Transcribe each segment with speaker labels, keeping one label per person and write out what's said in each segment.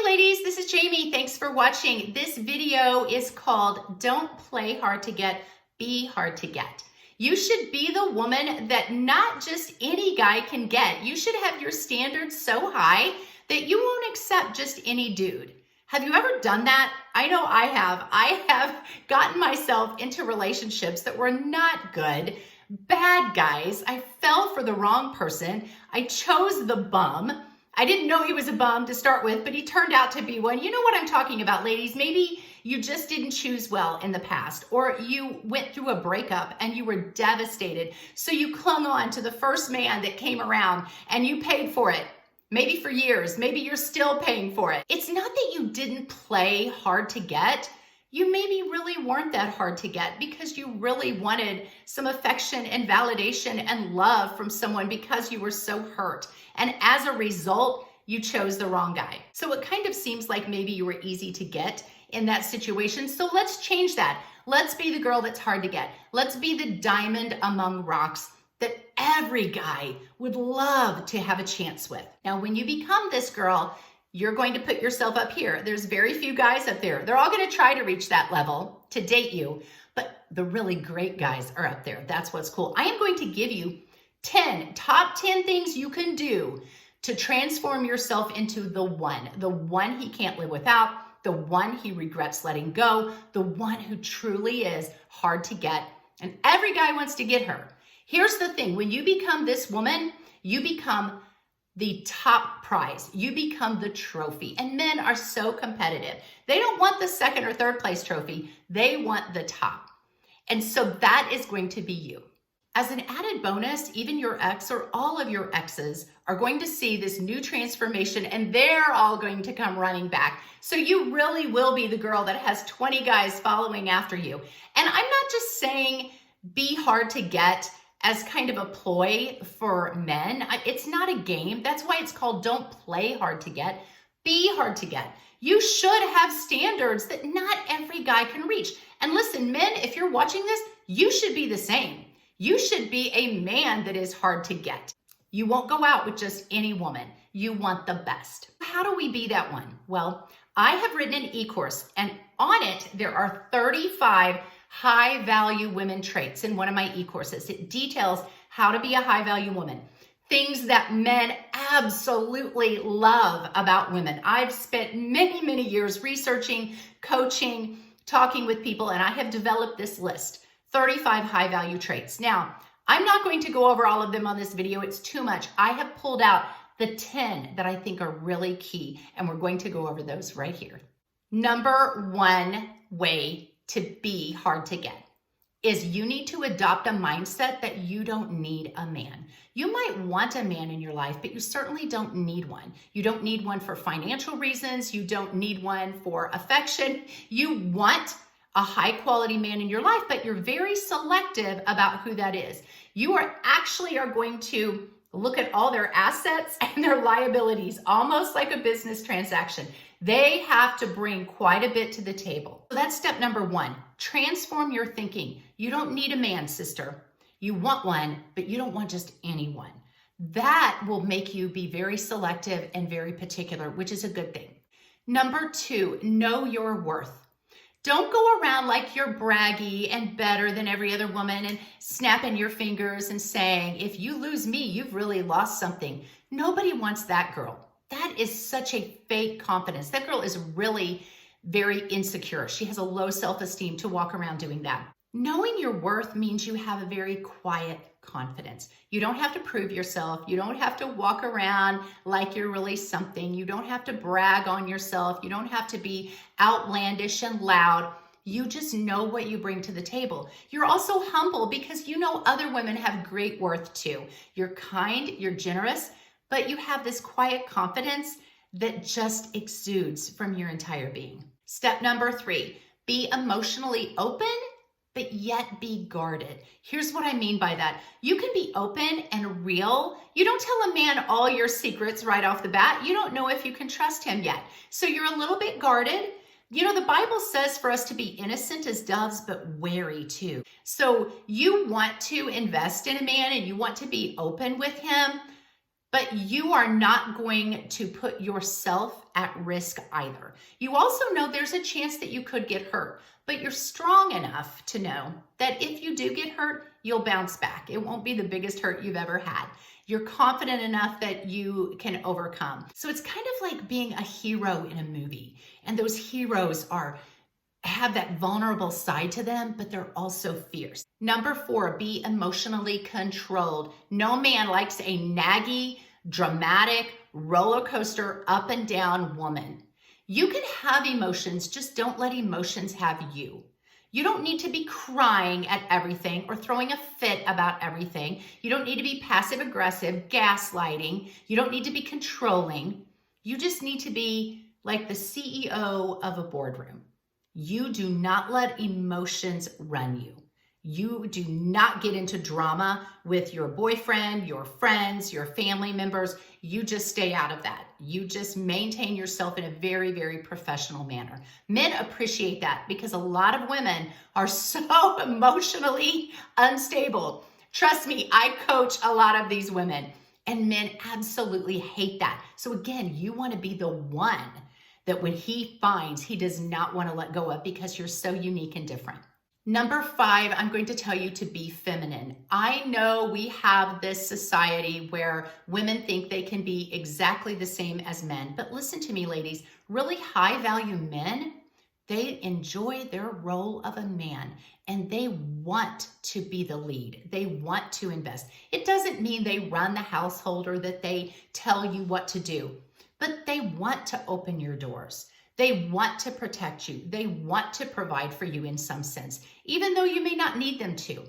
Speaker 1: ladies, this is Jamie. Thanks for watching. This video is called Don't Play Hard to Get, Be Hard to Get. You should be the woman that not just any guy can get. You should have your standards so high that you won't accept just any dude. Have you ever done that? I know I have. I have gotten myself into relationships that were not good, bad guys. I fell for the wrong person. I chose the bum. I didn't know he was a bum to start with, but he turned out to be one. You know what I'm talking about, ladies. Maybe you just didn't choose well in the past, or you went through a breakup and you were devastated. So you clung on to the first man that came around and you paid for it. Maybe for years, maybe you're still paying for it. It's not that you didn't play hard to get. You maybe really weren't that hard to get because you really wanted some affection and validation and love from someone because you were so hurt. And as a result, you chose the wrong guy. So it kind of seems like maybe you were easy to get in that situation. So let's change that. Let's be the girl that's hard to get. Let's be the diamond among rocks that every guy would love to have a chance with. Now, when you become this girl, you're going to put yourself up here. There's very few guys up there. They're all going to try to reach that level to date you, but the really great guys are up there. That's what's cool. I am going to give you top 10 things you can do to transform yourself into the one he can't live without, the one he regrets letting go, the one who truly is hard to get, and every guy wants to get her. Here's the thing, when you become this woman, you become the top prize. You become the trophy. And men are so competitive. They don't want the second or third place trophy. They want the top. And so that is going to be you. As an added bonus, even your ex or all of your exes are going to see this new transformation and they're all going to come running back. So you really will be the girl that has 20 guys following after you. And I'm not just saying be hard to get as kind of a ploy for men. It's not a game. That's why it's called Don't Play Hard to Get, Be Hard to Get. You should have standards that not every guy can reach. And listen, men, if you're watching this, you should be the same. You should be a man that is hard to get. You won't go out with just any woman. You want the best. How do we be that one? Well, I have written an e-course, and on it, there are 35 high-value women traits in one of my e-courses. It details how to be a high-value woman, things that men absolutely love about women. I've spent many, many years researching, coaching, talking with people, and I have developed this list, 35 high-value traits. Now, I'm not going to go over all of them on this video. It's too much. I have pulled out the 10 that I think are really key, and we're going to go over those right here. Number one way to be hard to get is you need to adopt a mindset that you don't need a man. You might want a man in your life, but you certainly don't need one. You don't need one for financial reasons. You don't need one for affection. You want a high quality man in your life, but you're very selective about who that is. You are going to look at all their assets and their liabilities, almost like a business transaction. They have to bring quite a bit to the table. So that's step number one. Transform your thinking. You don't need a man, sister. You want one, but you don't want just anyone. That will make you be very selective and very particular, which is a good thing. Number two, know your worth. Don't go around like you're braggy and better than every other woman and snapping your fingers and saying, if you lose me, you've really lost something. Nobody wants that girl. That is such a fake confidence. That girl is really very insecure. She has a low self-esteem to walk around doing that. Knowing your worth means you have a very quiet confidence. You don't have to prove yourself. You don't have to walk around like you're really something. You don't have to brag on yourself. You don't have to be outlandish and loud. You just know what you bring to the table. You're also humble because you know other women have great worth too. You're kind, you're generous, but you have this quiet confidence that just exudes from your entire being. Step number three, be emotionally open, but yet be guarded. Here's what I mean by that. You can be open and real. You don't tell a man all your secrets right off the bat. You don't know if you can trust him yet. So you're a little bit guarded. You know, the Bible says for us to be innocent as doves, but wary too. So you want to invest in a man and you want to be open with him, but you are not going to put yourself at risk either. You also know there's a chance that you could get hurt, but you're strong enough to know that if you do get hurt, you'll bounce back. It won't be the biggest hurt you've ever had. You're confident enough that you can overcome. So it's kind of like being a hero in a movie. And those heroes have that vulnerable side to them, but they're also fierce. Number 4, be emotionally controlled. No man likes a naggy, dramatic, roller coaster up and down woman. You can have emotions, just don't let emotions have you. You don't need to be crying at everything or throwing a fit about everything. You don't need to be passive aggressive, gaslighting. You don't need to be controlling. You just need to be like the CEO of a boardroom. You do not let emotions run you. You do not get into drama with your boyfriend, your friends, your family members. You just stay out of that. You just maintain yourself in a very, very professional manner. Men appreciate that because a lot of women are so emotionally unstable. Trust me, I coach a lot of these women, and men absolutely hate that. So again, you want to be the one that when he finds he does not want to let go of because you're so unique and different. Number 5, I'm going to tell you to be feminine. I know we have this society where women think they can be exactly the same as men, but listen to me, ladies, really high value men, they enjoy their role of a man and they want to be the lead. They want to invest. It doesn't mean they run the household or that they tell you what to do, but they want to open your doors. They want to protect you. They want to provide for you in some sense, even though you may not need them to.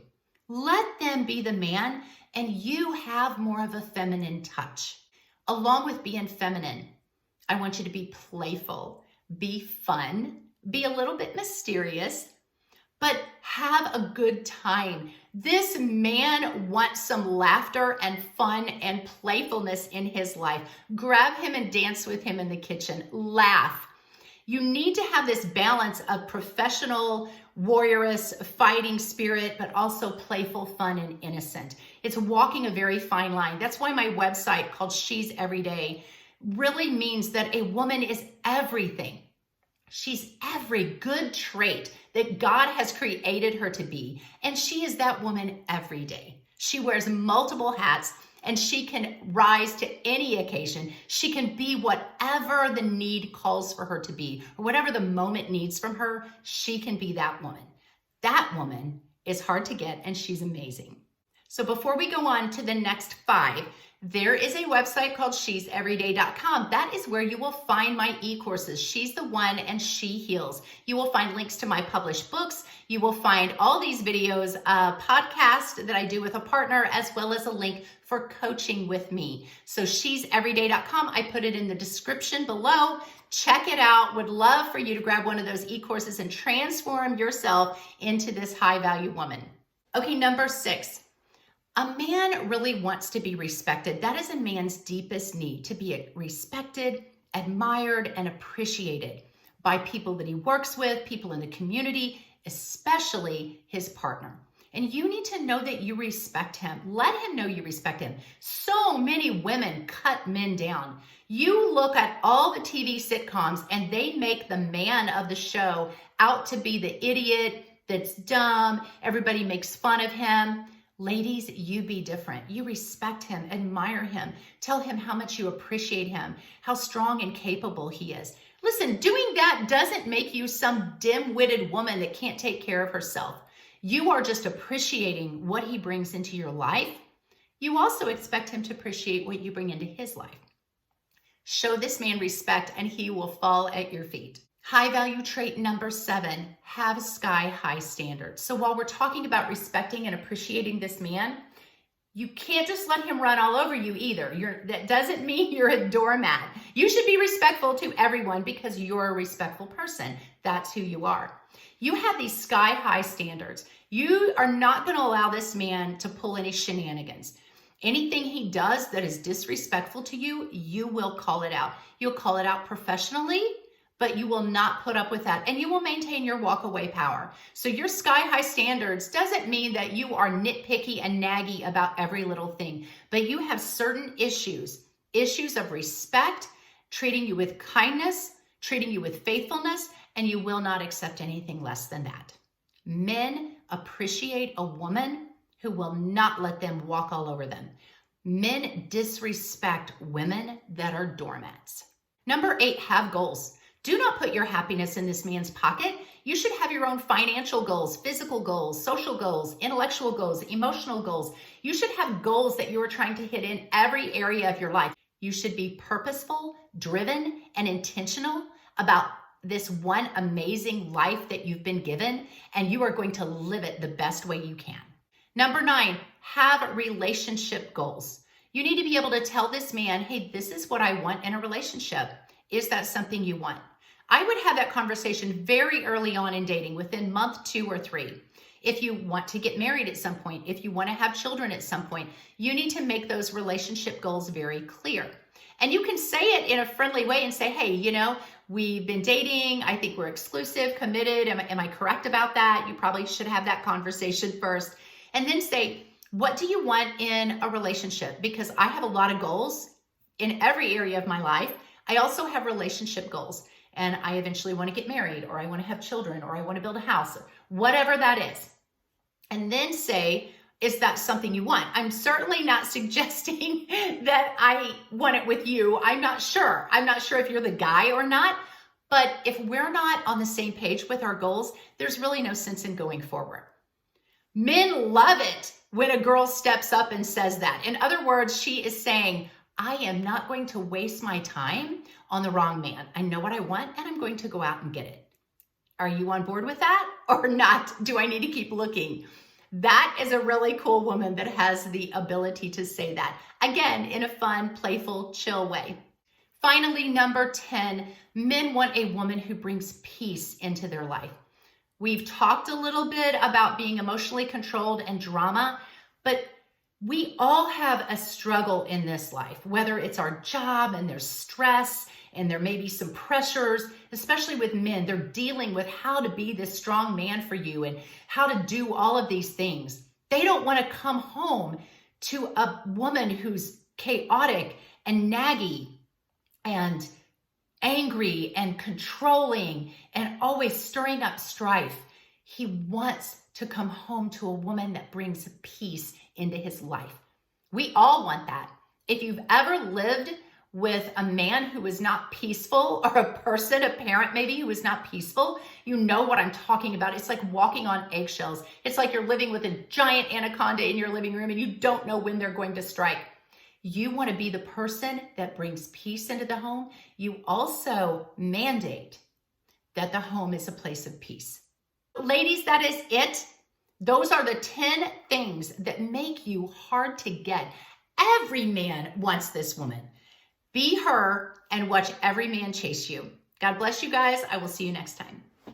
Speaker 1: Let them be the man and you have more of a feminine touch. Along with being feminine, I want you to be playful, be fun, be a little bit mysterious, but have a good time. This man wants some laughter and fun and playfulness in his life. Grab him and dance with him in the kitchen. Laugh. You need to have this balance of professional, warriorous, fighting spirit, but also playful, fun, and innocent. It's walking a very fine line. That's why my website called She's Everyday really means that a woman is everything. She's every good trait that God has created her to be, and she is that woman every day. She wears multiple hats, and she can rise to any occasion. She can be whatever the need calls for her to be, or whatever the moment needs from her, she can be that woman. That woman is hard to get, and she's amazing. So before we go on to the next 5, there is a website called she'severyday.com. That is where you will find my e-courses, She's the One and She Heals. You will find links to my published books. You will find all these videos, a podcast that I do with a partner, as well as a link for coaching with me. So she'severyday.com. I put it in the description below. Check it out. Would love for you to grab one of those e-courses and transform yourself into this high-value woman. Okay, number 6. A man really wants to be respected. That is a man's deepest need, to be respected, admired, and appreciated by people that he works with, people in the community, especially his partner. And you need to know that you respect him. Let him know you respect him. So many women cut men down. You look at all the TV sitcoms and they make the man of the show out to be the idiot that's dumb. Everybody makes fun of him. Ladies, you be different. You respect him, admire him, tell him how much you appreciate him, how strong and capable he is. Listen, doing that doesn't make you some dim-witted woman that can't take care of herself. You are just appreciating what he brings into your life. You also expect him to appreciate what you bring into his life. Show this man respect and he will fall at your feet. High value trait number 7, have sky-high standards. So while we're talking about respecting and appreciating this man, you can't just let him run all over you either. That doesn't mean you're a doormat. You should be respectful to everyone because you're a respectful person. That's who you are. You have these sky-high standards. You are not going to allow this man to pull any shenanigans. Anything he does that is disrespectful to you, you will call it out. You'll call it out professionally, but you will not put up with that, and you will maintain your walk-away power. So your sky-high standards doesn't mean that you are nitpicky and naggy about every little thing, but you have certain issues of respect, treating you with kindness, treating you with faithfulness, and you will not accept anything less than that. Men appreciate a woman who will not let them walk all over them. Men disrespect women that are doormats. Number 8, have goals. Do not put your happiness in this man's pocket. You should have your own financial goals, physical goals, social goals, intellectual goals, emotional goals. You should have goals that you are trying to hit in every area of your life. You should be purposeful, driven, and intentional about this one amazing life that you've been given, and you are going to live it the best way you can. Number 9, have relationship goals. You need to be able to tell this man, hey, this is what I want in a relationship. Is that something you want? I would have that conversation very early on in dating, within month 2 or 3. If you want to get married at some point, if you want to have children at some point, you need to make those relationship goals very clear. And you can say it in a friendly way and say, hey, you know, we've been dating. I think we're exclusive, committed. Am I correct about that? You probably should have that conversation first. And then say, what do you want in a relationship? Because I have a lot of goals in every area of my life. I also have relationship goals, and I eventually want to get married, or I want to have children, or I want to build a house, whatever that is. And then say, is that something you want? I'm certainly not suggesting that I want it with you. I'm not sure. I'm not sure if you're the guy or not, but if we're not on the same page with our goals, there's really no sense in going forward. Men love it when a girl steps up and says that. In other words, she is saying, I am not going to waste my time on the wrong man. I know what I want, and I'm going to go out and get it. Are you on board with that or not? Do I need to keep looking? That is a really cool woman that has the ability to say that. Again, in a fun, playful, chill way. Finally, number 10, men want a woman who brings peace into their life. We've talked a little bit about being emotionally controlled and drama, but we all have a struggle in this life, whether it's our job and there's stress and there may be some pressures, especially with men. They're dealing with how to be this strong man for you and how to do all of these things. They don't want to come home to a woman who's chaotic and naggy and angry and controlling and always stirring up strife. He wants to come home to a woman that brings peace into his life. We all want that. If you've ever lived with a man who is not peaceful, or a person, a parent maybe, who is not peaceful, you know what I'm talking about. It's like walking on eggshells. It's like you're living with a giant anaconda in your living room and you don't know when they're going to strike. You want to be the person that brings peace into the home. You also mandate that the home is a place of peace. Ladies, that is it. Those are the 10 things that make you hard to get. Every man wants this woman. Be her and watch every man chase you. God bless you guys. I will see you next time.